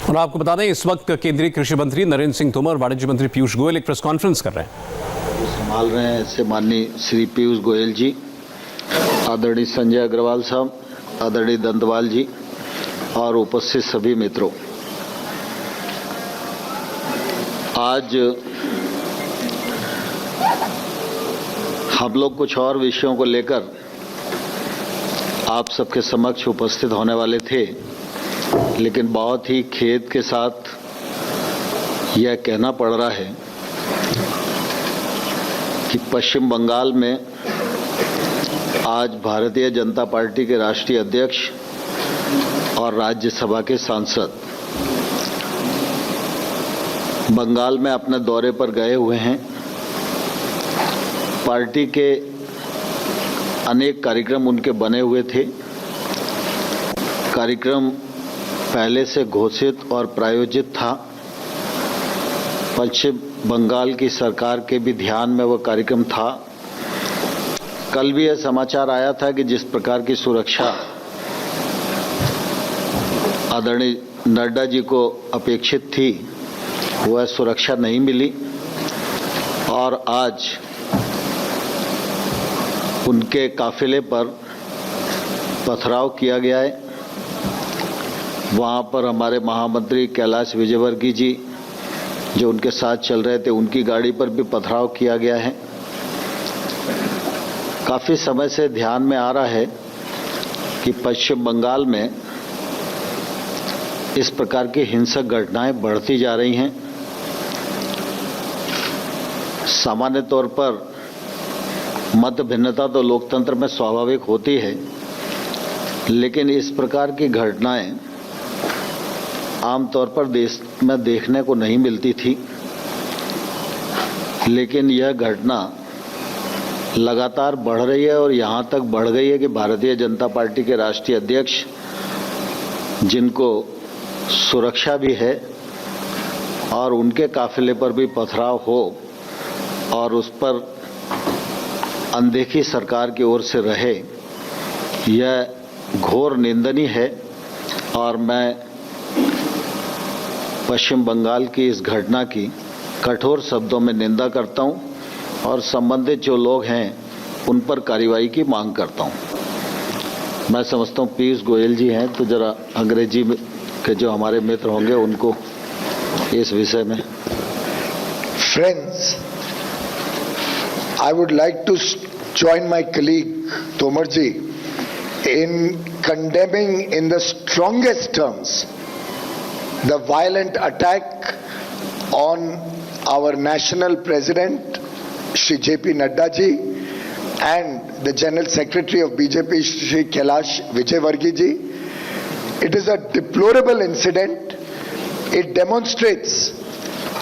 और आपको बता दें, इस वक्त केंद्रीय कृषि मंत्री नरेंद्र सिंह तोमर, वाणिज्य मंत्री पीयूष गोयल एक प्रेस कॉन्फ्रेंस कर रहे हैं। संभाल रहे हैं ऐसे माननीय श्री पीयूष गोयल जी, आदरणीय संजय अग्रवाल साहब, आदरणीय दंतवाल जी और उपस्थित सभी मित्रों। आज हम लोग कुछ और विषयों को लेकर आप सबके समक्ष उपस्थित होने वाले थे, लेकिन बहुत ही खेद के साथ यह कहना पड़ रहा है कि पश्चिम बंगाल में आज भारतीय जनता पार्टी के राष्ट्रीय अध्यक्ष और राज्यसभा के सांसद बंगाल में अपने दौरे पर गए हुए हैं। पार्टी के अनेक कार्यक्रम उनके बने हुए थे। कार्यक्रम पहले से घोषित और प्रायोजित था। पश्चिम बंगाल की सरकार के भी ध्यान में वह कार्यक्रम था। कल भी यह समाचार आया था कि जिस प्रकार की सुरक्षा आदरणीय नड्डा जी को अपेक्षित थी, वह सुरक्षा नहीं मिली और आज उनके काफिले पर पथराव किया गया है। वहाँ पर हमारे महामंत्री कैलाश विजयवर्गीय जी जो उनके साथ चल रहे थे, उनकी गाड़ी पर भी पथराव किया गया है। काफ़ी समय से ध्यान में आ रहा है कि पश्चिम बंगाल में इस प्रकार की हिंसक घटनाएं बढ़ती जा रही हैं। सामान्य तौर पर मत भिन्नता तो लोकतंत्र में स्वाभाविक होती है, लेकिन इस प्रकार की घटनाएं आमतौर पर देश में देखने को नहीं मिलती थी। लेकिन यह घटना लगातार बढ़ रही है और यहाँ तक बढ़ गई है कि भारतीय जनता पार्टी के राष्ट्रीय अध्यक्ष, जिनको सुरक्षा भी है और उनके काफिले पर भी पथराव हो और उस पर अनदेखी सरकार की ओर से रहे, यह घोर निंदनीय है। और मैं पश्चिम बंगाल की इस घटना की कठोर शब्दों में निंदा करता हूं और संबंधित जो लोग हैं उन पर कार्रवाई की मांग करता हूं। मैं समझता हूं पीयूष गोयल जी हैं, तो जरा अंग्रेजी के जो हमारे मित्र होंगे उनको इस विषय में। Friends, I would like to join my colleague Tomar ji in condemning in the strongest terms the violent attack on our national president Shri JP Nadda ji and the General Secretary of BJP Shri Kailash Vijayवर्गीय ji. It is a deplorable incident. It demonstrates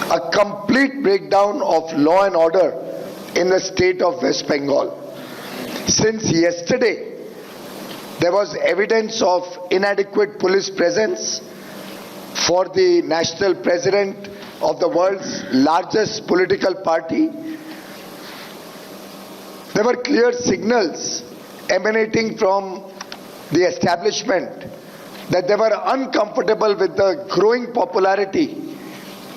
a complete breakdown of law and order in the state of West Bengal. Since yesterday, there was evidence of inadequate police presence for the national president of the world's largest political party. There were clear signals emanating from the establishment that they were uncomfortable with the growing popularity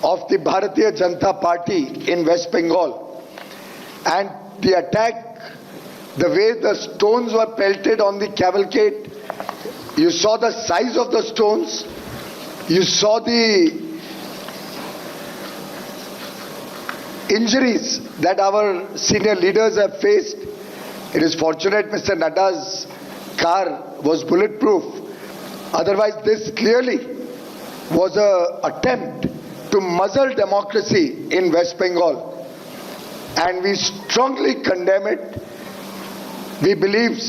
of the Bharatiya Janata Party in West Bengal. And the attack, the way the stones were pelted on the cavalcade, you saw the size of the stones, you saw the injuries that our senior leaders have faced. It is fortunate Mr. Nadda's car was bulletproof. Otherwise, this clearly was an attempt to muzzle democracy in West Bengal. And we strongly condemn it. We believe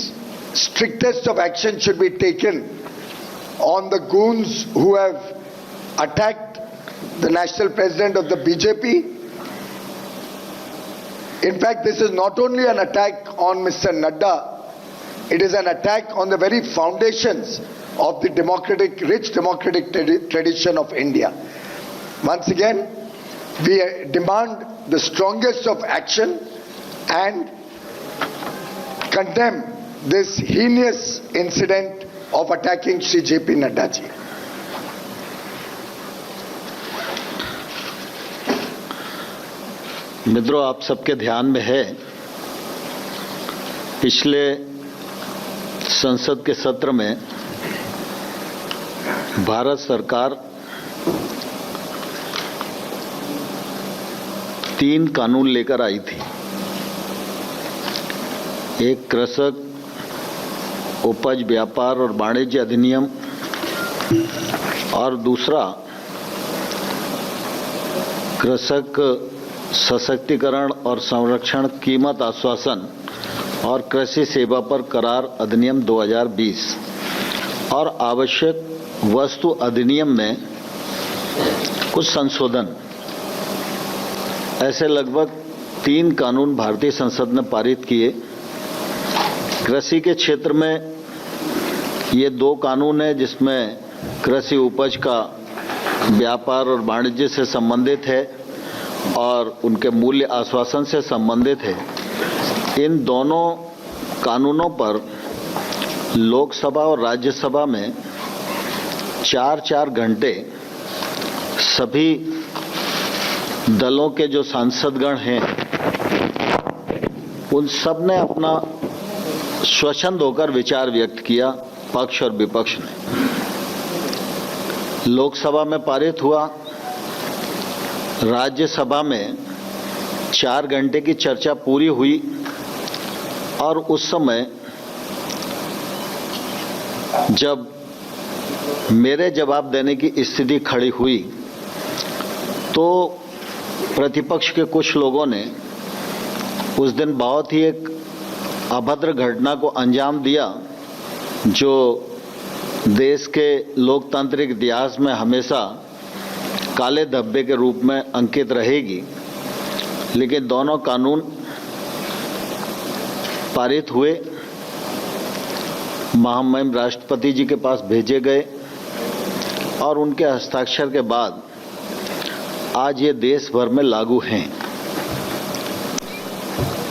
strictest of action should be taken on the goons who have attacked the national president of the BJP. In fact, this is not only an attack on Mr. Nadda, it is an attack on the very foundations of the rich democratic tradition of India. Once again, we demand the strongest of action and condemn this heinous incident of attacking Shri JP Nadda ji. मित्रों, आप सबके ध्यान में है, पिछले संसद के सत्र में भारत सरकार 3 कानून लेकर आई थी। एक कृषक उपज व्यापार और वाणिज्य अधिनियम और दूसरा कृषक सशक्तिकरण और संरक्षण कीमत आश्वासन और कृषि सेवा पर करार अधिनियम 2020 और आवश्यक वस्तु अधिनियम में कुछ संशोधन, ऐसे लगभग 3 कानून भारतीय संसद ने पारित किए। कृषि के क्षेत्र में ये 2 कानून हैं जिसमें कृषि उपज का व्यापार और वाणिज्य से संबंधित है और उनके मूल्य आश्वासन से संबंधित है। इन दोनों कानूनों पर लोकसभा और राज्यसभा में 4-4 घंटे सभी दलों के जो सांसदगण हैं उन सब ने अपना स्वच्छंद होकर विचार व्यक्त किया, पक्ष और विपक्ष ने। लोकसभा में पारित हुआ, राज्यसभा में 4 घंटे की चर्चा पूरी हुई और उस समय जब मेरे जवाब देने की स्थिति खड़ी हुई तो प्रतिपक्ष के कुछ लोगों ने उस दिन बहुत ही एक अभद्र घटना को अंजाम दिया जो देश के लोकतांत्रिक इतिहास में हमेशा काले धब्बे के रूप में अंकित रहेगी। लेकिन दोनों कानून पारित हुए, महामहिम राष्ट्रपति जी के पास भेजे गए और उनके हस्ताक्षर के बाद आज ये देश भर में लागू हैं।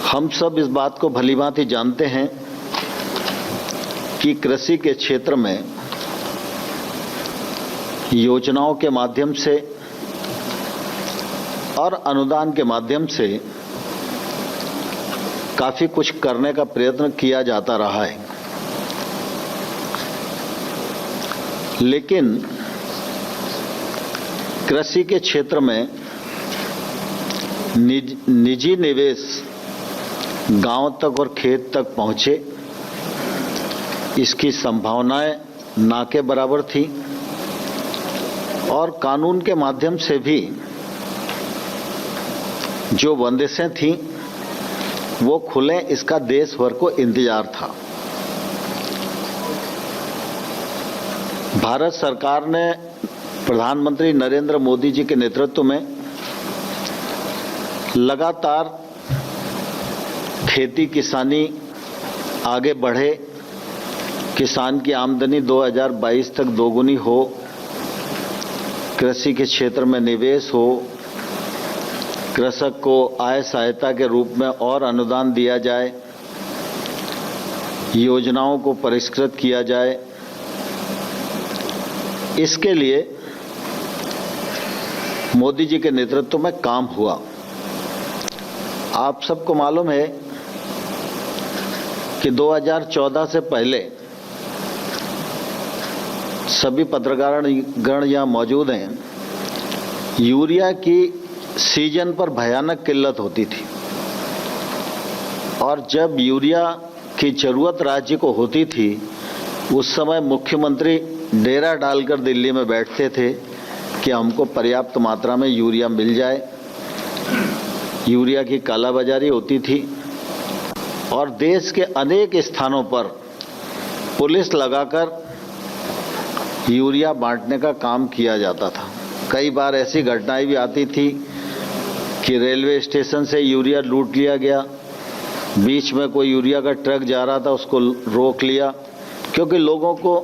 हम सब इस बात को भलीभांति जानते हैं कि कृषि के क्षेत्र में योजनाओं के माध्यम से और अनुदान के माध्यम से काफी कुछ करने का प्रयत्न किया जाता रहा है, लेकिन कृषि के क्षेत्र में निजी निवेश गांव तक और खेत तक पहुंचे, इसकी संभावनाएं ना के बराबर थी और कानून के माध्यम से भी जो बंदिशें थीं वो खुले, इसका देश भर को इंतजार था। भारत सरकार ने प्रधानमंत्री नरेंद्र मोदी जी के नेतृत्व में लगातार खेती किसानी आगे बढ़े, किसान की आमदनी 2022 तक दोगुनी हो, कृषि के क्षेत्र में निवेश हो, कृषक को आय सहायता के रूप में और अनुदान दिया जाए, योजनाओं को परिष्कृत किया जाए। इसके लिए मोदी जी के नेतृत्व में काम हुआ। आप सबको मालूम है कि 2014 से पहले सभी पत्रकारगण यहाँ मौजूद हैं, यूरिया की सीजन पर भयानक किल्लत होती थी और जब यूरिया की जरूरत राज्य को होती थी उस समय मुख्यमंत्री डेरा डालकर दिल्ली में बैठते थे कि हमको पर्याप्त मात्रा में यूरिया मिल जाए। यूरिया की कालाबाजारी होती थी और देश के अनेक स्थानों पर पुलिस लगाकर यूरिया बांटने का काम किया जाता था। कई बार ऐसी घटनाएं भी आती थी कि रेलवे स्टेशन से यूरिया लूट लिया गया, बीच में कोई यूरिया का ट्रक जा रहा था उसको रोक लिया, क्योंकि लोगों को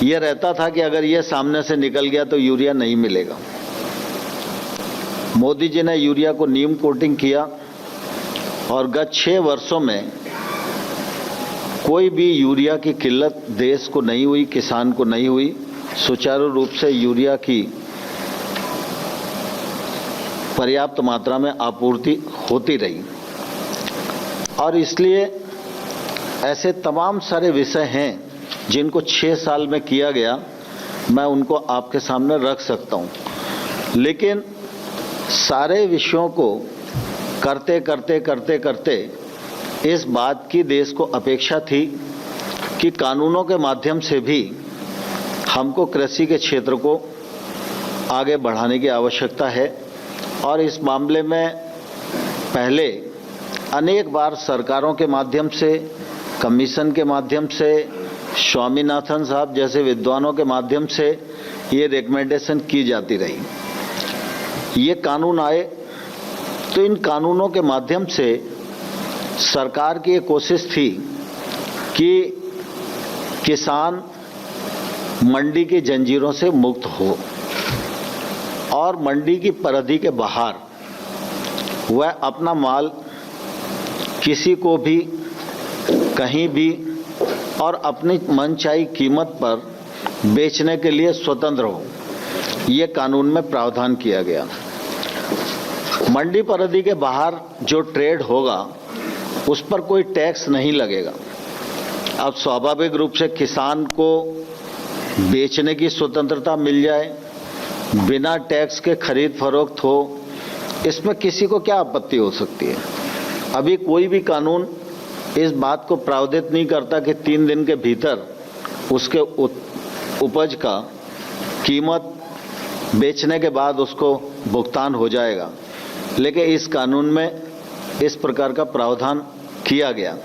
यह रहता था कि अगर ये सामने से निकल गया तो यूरिया नहीं मिलेगा। मोदी जी ने यूरिया को नीम कोटिंग किया और गत 6 वर्षों में कोई भी यूरिया की किल्लत देश को नहीं हुई, किसान को नहीं हुई। सुचारू रूप से यूरिया की पर्याप्त मात्रा में आपूर्ति होती रही। और इसलिए ऐसे तमाम सारे विषय हैं जिनको 6 साल में किया गया, मैं उनको आपके सामने रख सकता हूं। लेकिन सारे विषयों को करते करते करते करते इस बात की देश को अपेक्षा थी कि कानूनों के माध्यम से भी हमको कृषि के क्षेत्र को आगे बढ़ाने की आवश्यकता है। और इस मामले में पहले अनेक बार सरकारों के माध्यम से, कमीशन के माध्यम से, स्वामीनाथन साहब जैसे विद्वानों के माध्यम से ये रिकमेंडेशन की जाती रही। ये कानून आए तो इन कानूनों के माध्यम से सरकार की ये कोशिश थी कि किसान मंडी की जंजीरों से मुक्त हो और मंडी की परिधि के बाहर वह अपना माल किसी को भी कहीं भी और अपनी मनचाही कीमत पर बेचने के लिए स्वतंत्र हो, ये कानून में प्रावधान किया गया। मंडी परिधि के बाहर जो ट्रेड होगा उस पर कोई टैक्स नहीं लगेगा। अब स्वाभाविक रूप से किसान को बेचने की स्वतंत्रता मिल जाए, बिना टैक्स के खरीद फरोख्त हो, इसमें किसी को क्या आपत्ति हो सकती है। अभी कोई भी कानून इस बात को प्रावधानित नहीं करता कि 3 दिन के भीतर उसके उपज का कीमत बेचने के बाद उसको भुगतान हो जाएगा, लेकिन इस कानून में इस प्रकार का प्रावधान किया गया।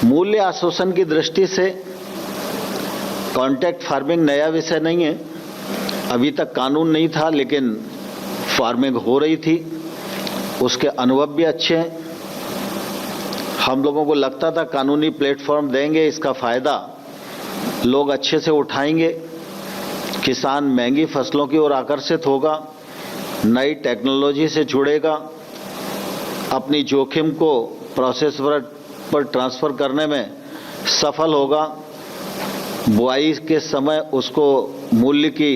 मूल्य आश्वासन की दृष्टि से कॉन्ट्रैक्ट फार्मिंग नया विषय नहीं है, अभी तक कानून नहीं था लेकिन फार्मिंग हो रही थी, उसके अनुभव भी अच्छे हैं। हम लोगों को लगता था कानूनी प्लेटफॉर्म देंगे, इसका फायदा लोग अच्छे से उठाएंगे, किसान महंगी फसलों की ओर आकर्षित होगा, नई टेक्नोलॉजी से जुड़ेगा, अपनी जोखिम को प्रोसेस पर ट्रांसफर करने में सफल होगा, बुआई के समय उसको मूल्य की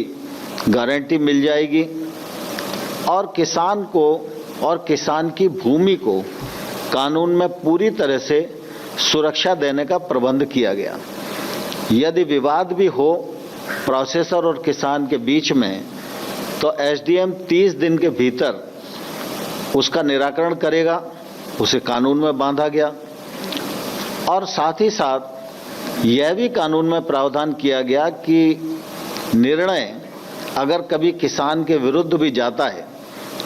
गारंटी मिल जाएगी और किसान को और किसान की भूमि को कानून में पूरी तरह से सुरक्षा देने का प्रबंध किया गया। यदि विवाद भी हो प्रोसेसर और किसान के बीच में तो एसडीएम 30 दिन के भीतर उसका निराकरण करेगा, उसे कानून में बांधा गया। और साथ ही साथ यह भी कानून में प्रावधान किया गया कि निर्णय अगर कभी किसान के विरुद्ध भी जाता है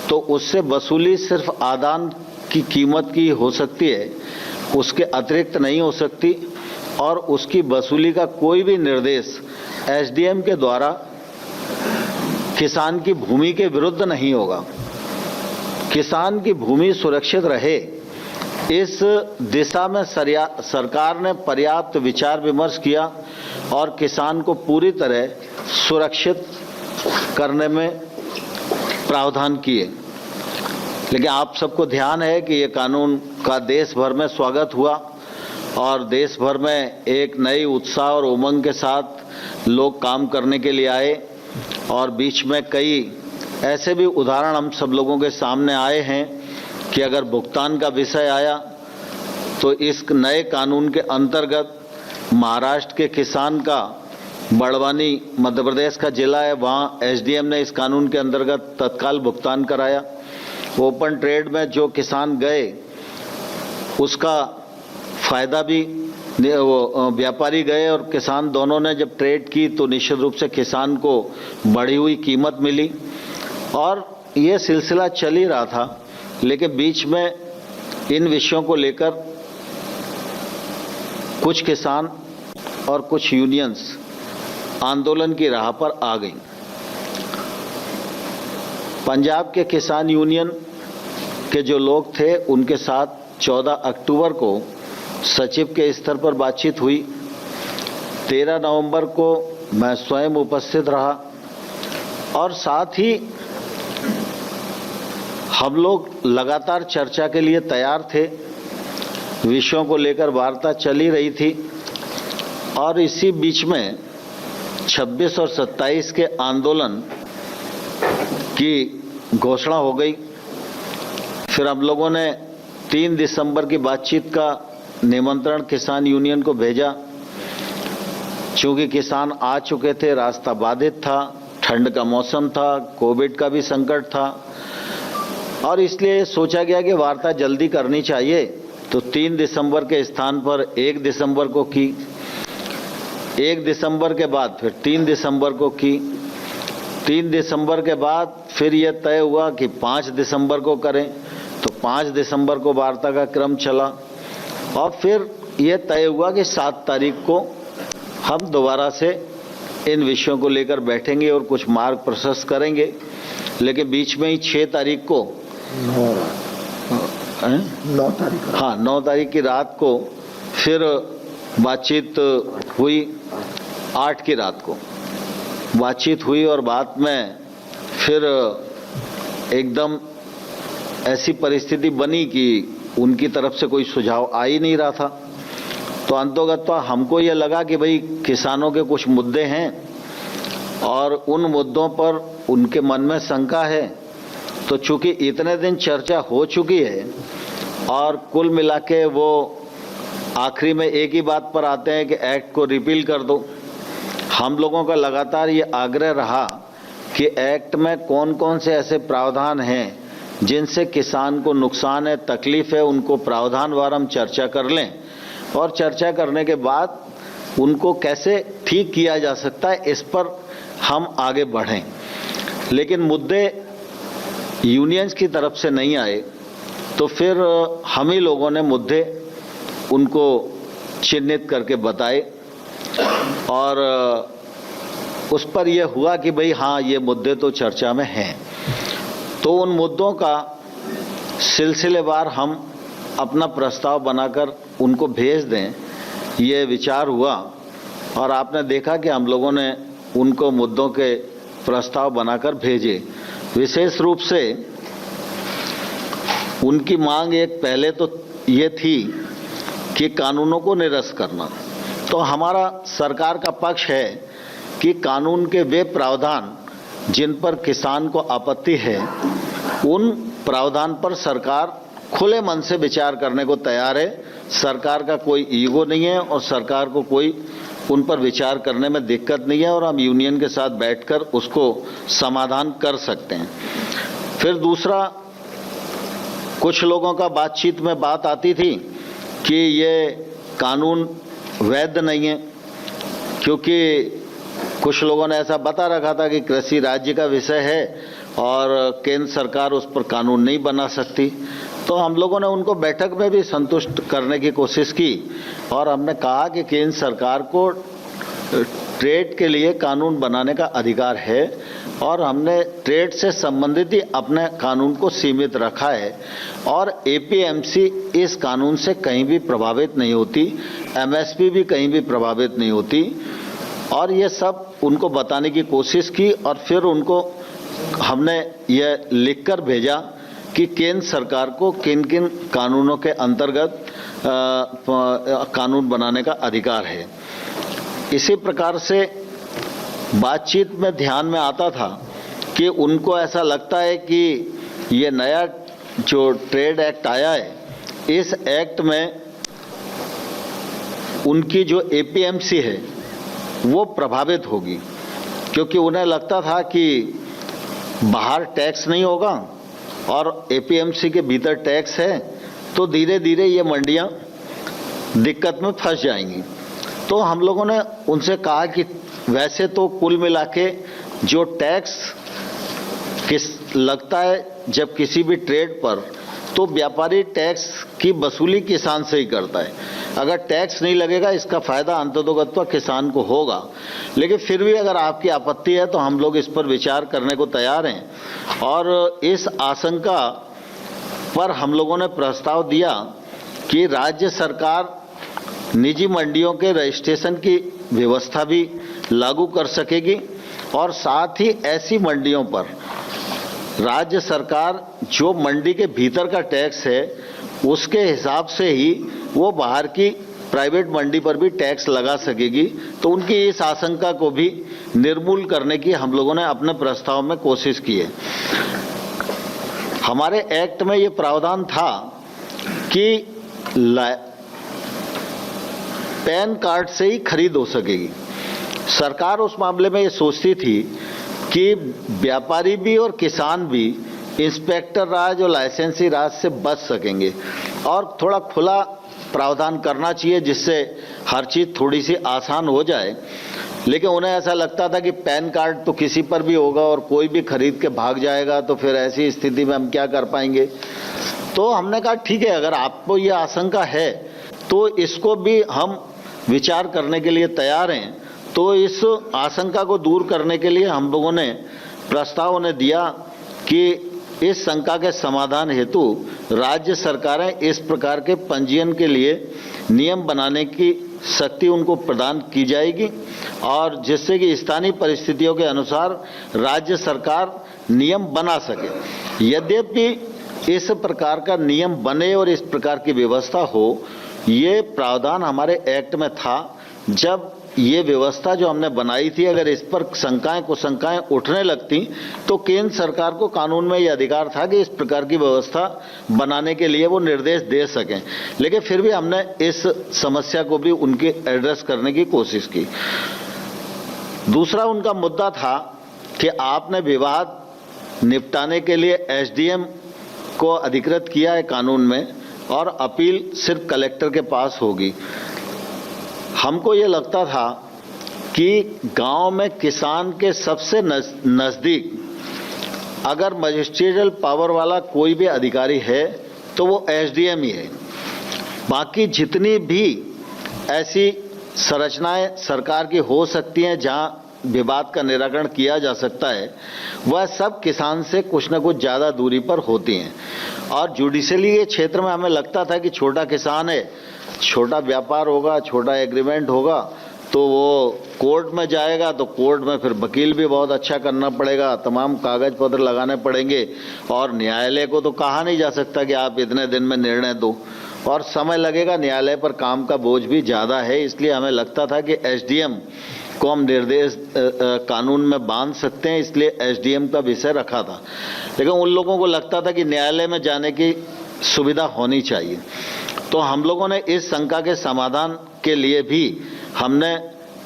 तो उससे वसूली सिर्फ आदान की कीमत की हो सकती है, उसके अतिरिक्त नहीं हो सकती और उसकी वसूली का कोई भी निर्देश एसडीएम के द्वारा किसान की भूमि के विरुद्ध नहीं होगा। किसान की भूमि सुरक्षित रहे, इस दिशा में सरकार ने पर्याप्त विचार विमर्श किया और किसान को पूरी तरह सुरक्षित करने में प्रावधान किए। लेकिन आप सबको ध्यान है कि ये कानून का देश भर में स्वागत हुआ और देश भर में एक नई उत्साह और उमंग के साथ लोग काम करने के लिए आए और बीच में कई ऐसे भी उदाहरण हम सब लोगों के सामने आए हैं कि अगर भुगतान का विषय आया तो इस नए कानून के अंतर्गत महाराष्ट्र के किसान का, बड़वानी मध्य प्रदेश का जिला है, वहाँ एसडीएम ने इस कानून के अंतर्गत तत्काल भुगतान कराया। ओपन ट्रेड में जो किसान गए उसका फायदा भी, व्यापारी गए और किसान दोनों ने जब ट्रेड की तो निश्चित रूप से किसान को बढ़ी हुई कीमत मिली और ये सिलसिला चल ही रहा था। लेकिन बीच में इन विषयों को लेकर कुछ किसान और कुछ यूनियंस आंदोलन की राह पर आ गई। पंजाब के किसान यूनियन के जो लोग थे उनके साथ 14 अक्टूबर को सचिव के स्तर पर बातचीत हुई। 13 नवंबर को मैं स्वयं उपस्थित रहा और साथ ही हम लोग लगातार चर्चा के लिए तैयार थे। विषयों को लेकर वार्ता चल ही रही थी और इसी बीच में 26 और 27 के आंदोलन की घोषणा हो गई। फिर हम लोगों ने 3 दिसंबर की बातचीत का निमंत्रण किसान यूनियन को भेजा। चूंकि किसान आ चुके थे, रास्ता बाधित था, ठंड का मौसम था, कोविड का भी संकट था और इसलिए सोचा गया कि वार्ता जल्दी करनी चाहिए। तो 3 दिसंबर के स्थान पर 1 दिसंबर को की, 1 दिसंबर के बाद फिर 3 दिसंबर को की, 3 दिसंबर के बाद फिर यह तय हुआ कि 5 दिसंबर को करें। तो 5 दिसंबर को वार्ता का क्रम चला और फिर यह तय हुआ कि 7 तारीख को हम दोबारा से इन विषयों को लेकर बैठेंगे और कुछ मार्ग प्रशस्त करेंगे। लेकिन बीच में ही 6 तारीख को 9 तारीख की रात को फिर बातचीत हुई। 8 की रात को बातचीत हुई और बात में फिर एकदम ऐसी परिस्थिति बनी कि उनकी तरफ से कोई सुझाव आ ही नहीं रहा था। तो अंतोगत्वा हमको ये लगा कि भाई किसानों के कुछ मुद्दे हैं और उन मुद्दों पर उनके मन में शंका है। तो चूंकि इतने दिन चर्चा हो चुकी है और कुल मिला के वो आखिरी में एक ही बात पर आते हैं कि एक्ट को रिपील कर दो। हम लोगों का लगातार ये आग्रह रहा कि एक्ट में कौन कौन से ऐसे प्रावधान हैं जिनसे किसान को नुकसान है, तकलीफ है, उनको प्रावधानवार हम चर्चा कर लें और चर्चा करने के बाद उनको कैसे ठीक किया जा सकता है, इस पर हम आगे बढ़ें। लेकिन मुद्दे यूनियंस की तरफ से नहीं आए तो फिर हम ही लोगों ने मुद्दे उनको चिन्हित करके बताए और उस पर यह हुआ कि भाई हाँ, ये मुद्दे तो चर्चा में हैं। तो उन मुद्दों का सिलसिलेवार हम अपना प्रस्ताव बनाकर उनको भेज दें, ये विचार हुआ और आपने देखा कि हम लोगों ने उनको मुद्दों के प्रस्ताव बनाकर भेजे। विशेष रूप से उनकी मांग एक पहले तो ये थी कि कानूनों को निरस्त करना। तो हमारा सरकार का पक्ष है कि कानून के वे प्रावधान जिन पर किसान को आपत्ति है, उन प्रावधान पर सरकार खुले मन से विचार करने को तैयार है। सरकार का कोई ईगो नहीं है और सरकार को कोई उन पर विचार करने में दिक्कत नहीं है और हम यूनियन के साथ बैठकर उसको समाधान कर सकते हैं। फिर दूसरा, कुछ लोगों का बातचीत में बात आती थी कि ये कानून वैध नहीं है, क्योंकि कुछ लोगों ने ऐसा बता रखा था कि कृषि राज्य का विषय है और केंद्र सरकार उस पर कानून नहीं बना सकती। तो हम लोगों ने उनको बैठक में भी संतुष्ट करने की कोशिश की और हमने कहा कि केंद्र सरकार को ट्रेड के लिए कानून बनाने का अधिकार है और हमने ट्रेड से संबंधित ही अपने कानून को सीमित रखा है और एपीएमसी इस कानून से कहीं भी प्रभावित नहीं होती, एमएसपी भी कहीं भी प्रभावित नहीं होती। और ये सब उनको बताने की कोशिश की और फिर उनको हमने ये लिखकर भेजा कि केंद्र सरकार को किन किन कानूनों के अंतर्गत कानून बनाने का अधिकार है। इसी प्रकार से बातचीत में ध्यान में आता था कि उनको ऐसा लगता है कि ये नया जो ट्रेड एक्ट आया है, इस एक्ट में उनकी जो एपीएमसी है वो प्रभावित होगी, क्योंकि उन्हें लगता था कि बाहर टैक्स नहीं होगा और एपीएमसी के भीतर टैक्स है, तो धीरे धीरे ये मंडियां दिक्कत में फंस जाएंगी। तो हम लोगों ने उनसे कहा कि वैसे तो कुल मिला के जो टैक्स लगता है जब किसी भी ट्रेड पर, तो व्यापारी टैक्स की वसूली किसान से ही करता है। अगर टैक्स नहीं लगेगा इसका फायदा अंततोगत्वा किसान को होगा। लेकिन फिर भी अगर आपकी आपत्ति है तो हम लोग इस पर विचार करने को तैयार हैं और इस आशंका पर हम लोगों ने प्रस्ताव दिया कि राज्य सरकार निजी मंडियों के रजिस्ट्रेशन की व्यवस्था भी लागू कर सकेगी और साथ ही ऐसी मंडियों पर राज्य सरकार जो मंडी के भीतर का टैक्स है उसके हिसाब से ही वो बाहर की प्राइवेट मंडी पर भी टैक्स लगा सकेगी। तो उनकी इस आशंका को भी निर्मूल करने की हम लोगों ने अपने प्रस्ताव में कोशिश की है। हमारे एक्ट में ये प्रावधान था कि पैन कार्ड से ही खरीद हो सकेगी। सरकार उस मामले में ये सोचती थी कि व्यापारी भी और किसान भी इंस्पेक्टर राज और लाइसेंसी राज से बच सकेंगे और थोड़ा खुला प्रावधान करना चाहिए जिससे हर चीज थोड़ी सी आसान हो जाए। लेकिन उन्हें ऐसा लगता था कि पैन कार्ड तो किसी पर भी होगा और कोई भी खरीद के भाग जाएगा, तो फिर ऐसी स्थिति में हम क्या कर पाएंगे। तो हमने कहा ठीक है, अगर आपको ये आशंका है तो इसको भी हम विचार करने के लिए तैयार हैं। तो इस आशंका को दूर करने के लिए हम लोगों ने प्रस्ताव उन्हें दिया कि इस शंका के समाधान हेतु राज्य सरकारें इस प्रकार के पंजीयन के लिए नियम बनाने की शक्ति उनको प्रदान की जाएगी और जिससे कि स्थानीय परिस्थितियों के अनुसार राज्य सरकार नियम बना सके। यद्यपि इस प्रकार का नियम बने और इस प्रकार की व्यवस्था हो, ये प्रावधान हमारे एक्ट में था। जब ये व्यवस्था जो हमने बनाई थी, अगर इस पर शंकाएं कुशंकाएं उठने लगती तो केंद्र सरकार को कानून में ये अधिकार था कि इस प्रकार की व्यवस्था बनाने के लिए वो निर्देश दे सकें। लेकिन फिर भी हमने इस समस्या को भी उनके एड्रेस करने की कोशिश की। दूसरा उनका मुद्दा था कि आपने विवाद निपटाने के लिए एसडीएम को अधिकृत किया है कानून में और अपील सिर्फ कलेक्टर के पास होगी। हमको ये लगता था कि गांव में किसान के सबसे नजदीक अगर मजिस्ट्रियल पावर वाला कोई भी अधिकारी है तो वो एसडीएम ही है। बाकी जितनी भी ऐसी संरचनाएं सरकार की हो सकती हैं जहां विवाद का निराकरण किया जा सकता है, वह सब किसान से कुछ न कुछ ज़्यादा दूरी पर होती हैं। और जुडिशली ये क्षेत्र में हमें लगता था कि छोटा किसान है, छोटा व्यापार होगा, छोटा एग्रीमेंट होगा, तो वो कोर्ट में जाएगा तो कोर्ट में फिर वकील भी बहुत अच्छा करना पड़ेगा, तमाम कागज पत्र लगाने पड़ेंगे और न्यायालय को तो कहा नहीं जा सकता कि आप इतने दिन में निर्णय दो और समय लगेगा। न्यायालय पर काम का बोझ भी ज़्यादा है, इसलिए हमें लगता था कि एसडीएम को हम निर्देश कानून में बांध सकते हैं, इसलिए एसडीएम का विषय रखा था। लेकिन उन लोगों को लगता था कि न्यायालय में जाने की सुविधा होनी चाहिए। तो हम लोगों ने इस शंका के समाधान के लिए भी हमने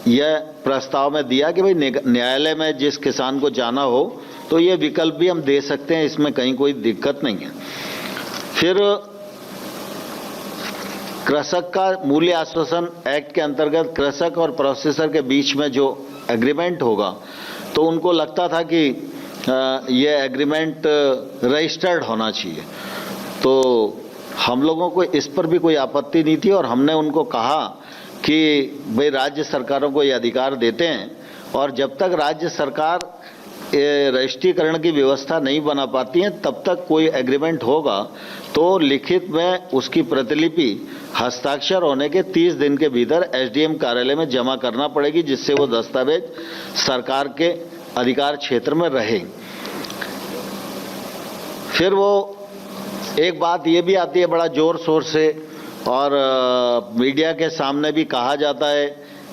यह प्रस्ताव में दिया कि भाई न्यायालय में जिस किसान को जाना हो तो ये विकल्प भी हम दे सकते हैं, इसमें कहीं कोई दिक्कत नहीं है। फिर कृषक का मूल्य आश्वासन एक्ट के अंतर्गत कृषक और प्रोसेसर के बीच में जो एग्रीमेंट होगा तो उनको लगता था कि ये एग्रीमेंट रजिस्टर्ड होना चाहिए। तो हम लोगों को इस पर भी कोई आपत्ति नहीं थी और हमने उनको कहा कि भाई राज्य सरकारों को ये अधिकार देते हैं और जब तक राज्य सरकार रजिस्ट्रीकरण की व्यवस्था नहीं बना पाती है तब तक कोई एग्रीमेंट होगा तो लिखित में उसकी प्रतिलिपि हस्ताक्षर होने के 30 दिन के भीतर एसडीएम कार्यालय में जमा करना पड़ेगी, जिससे वो दस्तावेज सरकार के अधिकार क्षेत्र में रहे। फिर वो एक बात ये भी आती है बड़ा जोर शोर से और मीडिया के सामने भी कहा जाता है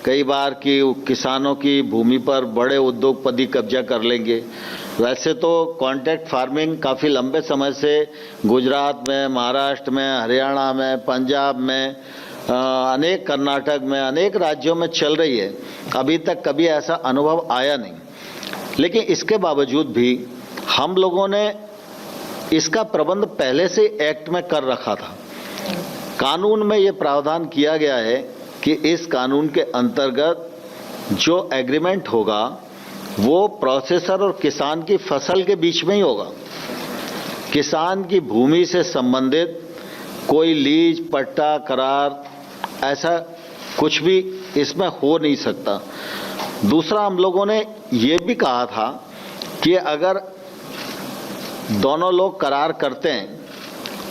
कई बार कि किसानों की भूमि पर बड़े उद्योगपति कब्जा कर लेंगे। वैसे तो कॉन्ट्रैक्ट फार्मिंग काफ़ी लंबे समय से गुजरात में, महाराष्ट्र में, हरियाणा में, पंजाब में, अनेक कर्नाटक में, अनेक राज्यों में चल रही है। अभी तक कभी ऐसा अनुभव आया नहीं। लेकिन इसके बावजूद भी हम लोगों ने इसका प्रबंध पहले से एक्ट में कर रखा था। कानून में ये प्रावधान किया गया है कि इस कानून के अंतर्गत जो एग्रीमेंट होगा वो प्रोसेसर और किसान की फसल के बीच में ही होगा। किसान की भूमि से संबंधित कोई लीज, पट्टा, करार ऐसा कुछ भी इसमें हो नहीं सकता। दूसरा, हम लोगों ने ये भी कहा था कि अगर दोनों लोग करार करते हैं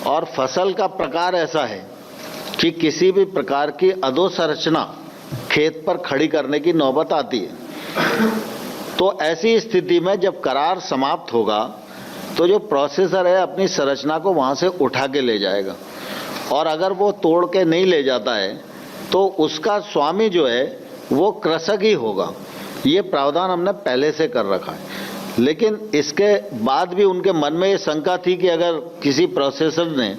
और फसल का प्रकार ऐसा है कि किसी भी प्रकार की अधोसंरचना खेत पर खड़ी करने की नौबत आती है, तो ऐसी स्थिति में जब करार समाप्त होगा तो जो प्रोसेसर है अपनी संरचना को वहां से उठा के ले जाएगा और अगर वो तोड़ के नहीं ले जाता है तो उसका स्वामी जो है वो कृषक ही होगा। ये प्रावधान हमने पहले से कर रखा है, लेकिन इसके बाद भी उनके मन में ये शंका थी कि अगर किसी प्रोसेसर ने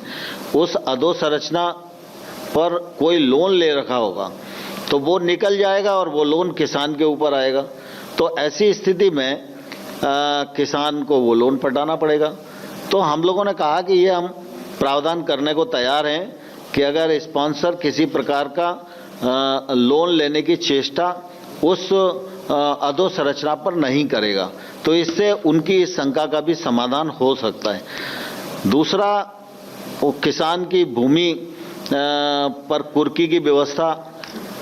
उस अधोसंरचना पर कोई लोन ले रखा होगा तो वो निकल जाएगा और वो लोन किसान के ऊपर आएगा, तो ऐसी स्थिति में किसान को वो लोन पटाना पड़ेगा। तो हम लोगों ने कहा कि ये हम प्रावधान करने को तैयार हैं कि अगर स्पॉन्सर किसी प्रकार का लोन लेने की चेष्टा उस अधोसंरचना पर नहीं करेगा तो इससे उनकी इस शंका का भी समाधान हो सकता है। दूसरा, वो किसान की भूमि पर कुर्की की व्यवस्था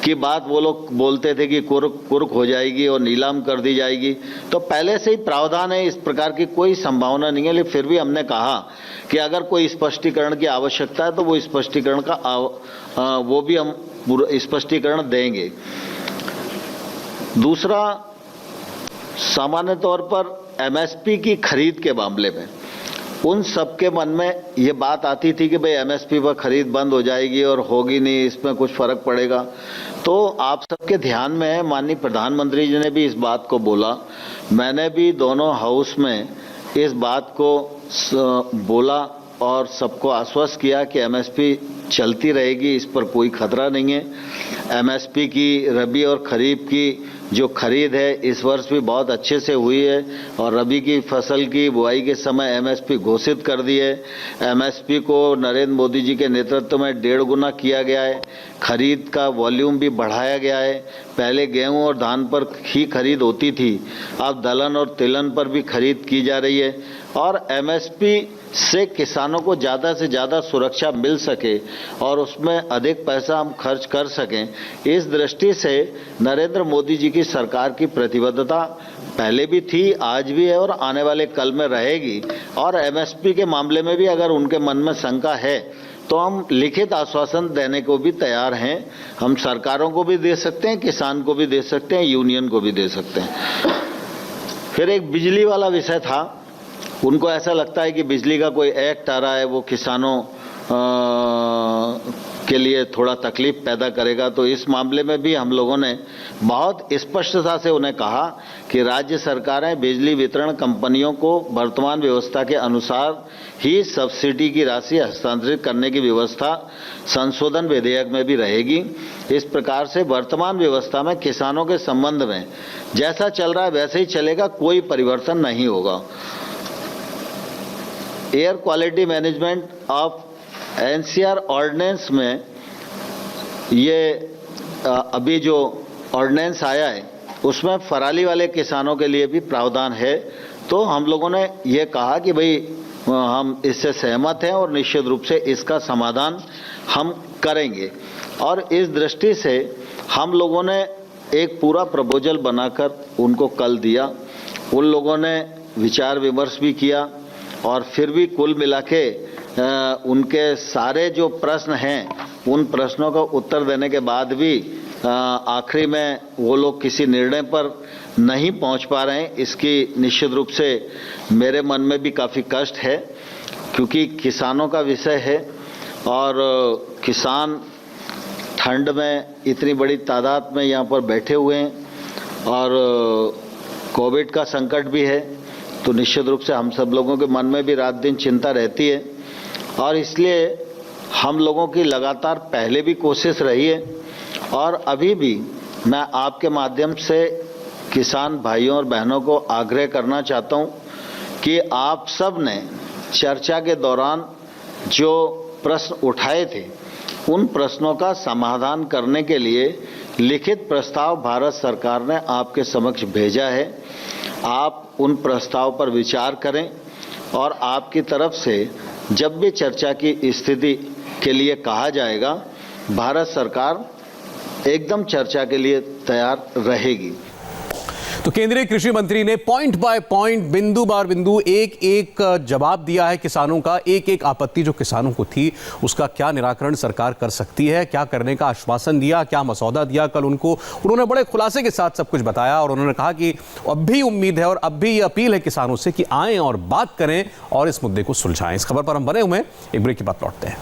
की बात वो लोग बोलते थे कि कुर्क हो जाएगी और नीलाम कर दी जाएगी, तो पहले से ही प्रावधान है, इस प्रकार की कोई संभावना नहीं है। लेकिन फिर भी हमने कहा कि अगर कोई स्पष्टीकरण की आवश्यकता है तो वो स्पष्टीकरण का वो भी हम स्पष्टीकरण देंगे। दूसरा, सामान्य तौर पर एमएसपी की खरीद के मामले में उन सबके मन में ये बात आती थी कि भाई एमएसपी पर खरीद बंद हो जाएगी और होगी नहीं, इसमें कुछ फर्क पड़ेगा। तो आप सबके ध्यान में है, माननीय प्रधानमंत्री जी ने भी इस बात को बोला, मैंने भी दोनों हाउस में इस बात को बोला और सबको आश्वस्त किया कि एमएसपी चलती रहेगी, इस पर कोई खतरा नहीं है। एमएसपी की रबी और खरीफ की जो खरीद है इस वर्ष भी बहुत अच्छे से हुई है और रबी की फसल की बुआई के समय एमएसपी घोषित कर दी है। एमएसपी को नरेंद्र मोदी जी के नेतृत्व में 1.5 गुना किया गया है। खरीद का वॉल्यूम भी बढ़ाया गया है। पहले गेहूं और धान पर ही खरीद होती थी, अब दलहन और तिलहन पर भी खरीद की जा रही है और एमएसपी से किसानों को ज़्यादा से ज़्यादा सुरक्षा मिल सके और उसमें अधिक पैसा हम खर्च कर सकें, इस दृष्टि से नरेंद्र मोदी जी की सरकार की प्रतिबद्धता पहले भी थी, आज भी है और आने वाले कल में रहेगी। और एमएसपी के मामले में भी अगर उनके मन में शंका है तो हम लिखित आश्वासन देने को भी तैयार हैं। हम सरकारों को भी दे सकते हैं, किसान को भी दे सकते हैं, यूनियन को भी दे सकते हैं। फिर एक बिजली वाला विषय था, उनको ऐसा लगता है कि बिजली का कोई एक्ट आ रहा है वो किसानों के लिए थोड़ा तकलीफ पैदा करेगा, तो इस मामले में भी हम लोगों ने बहुत स्पष्टता से उन्हें कहा कि राज्य सरकारें बिजली वितरण कंपनियों को वर्तमान व्यवस्था के अनुसार ही सब्सिडी की राशि हस्तांतरित करने की व्यवस्था संशोधन विधेयक में भी रहेगी। इस प्रकार से वर्तमान व्यवस्था में किसानों के संबंध में जैसा चल रहा है वैसे ही चलेगा, कोई परिवर्तन नहीं होगा। Air quality management of NCR ordinance में ये अभी जो ऑर्डिनेंस आया है उसमें फराली वाले किसानों के लिए भी प्रावधान है। तो हम लोगों ने ये कहा कि भाई हम इससे सहमत हैं और निश्चित रूप से इसका समाधान हम करेंगे और इस दृष्टि से हम लोगों ने एक पूरा प्रपोजल बनाकर उनको कल दिया। उन लोगों ने विचार विमर्श भी किया और फिर भी कुल मिला के उनके सारे जो प्रश्न हैं उन प्रश्नों का उत्तर देने के बाद भी आखिरी में वो लोग किसी निर्णय पर नहीं पहुंच पा रहे हैं। इसकी निश्चित रूप से मेरे मन में भी काफ़ी कष्ट है, क्योंकि किसानों का विषय है और किसान ठंड में इतनी बड़ी तादाद में यहाँ पर बैठे हुए हैं और कोविड का संकट भी है, तो निश्चित रूप से हम सब लोगों के मन में भी रात दिन चिंता रहती है और इसलिए हम लोगों की लगातार पहले भी कोशिश रही है और अभी भी मैं आपके माध्यम से किसान भाइयों और बहनों को आग्रह करना चाहता हूं कि आप सब ने चर्चा के दौरान जो प्रश्न उठाए थे उन प्रश्नों का समाधान करने के लिए लिखित प्रस्ताव भारत सरकार ने आपके समक्ष भेजा है। आप उन प्रस्ताव पर विचार करें और आपकी तरफ से जब भी चर्चा की स्थिति के लिए कहा जाएगा, भारत सरकार एकदम चर्चा के लिए तैयार रहेगी। तो केंद्रीय कृषि मंत्री ने पॉइंट बाय पॉइंट, बिंदु बार बिंदु एक एक जवाब दिया है किसानों का। एक एक आपत्ति जो किसानों को थी उसका क्या निराकरण सरकार कर सकती है, क्या करने का आश्वासन दिया, क्या मसौदा दिया कल उनको। उन्होंने बड़े खुलासे के साथ सब कुछ बताया और उन्होंने कहा कि अब भी उम्मीद है और अब भी ये अपील है किसानों से कि आएं और बात करें और इस मुद्दे को सुलझाएं। इस खबर पर हम बने हुए हैं, एक ब्रेक के बाद लौटते हैं।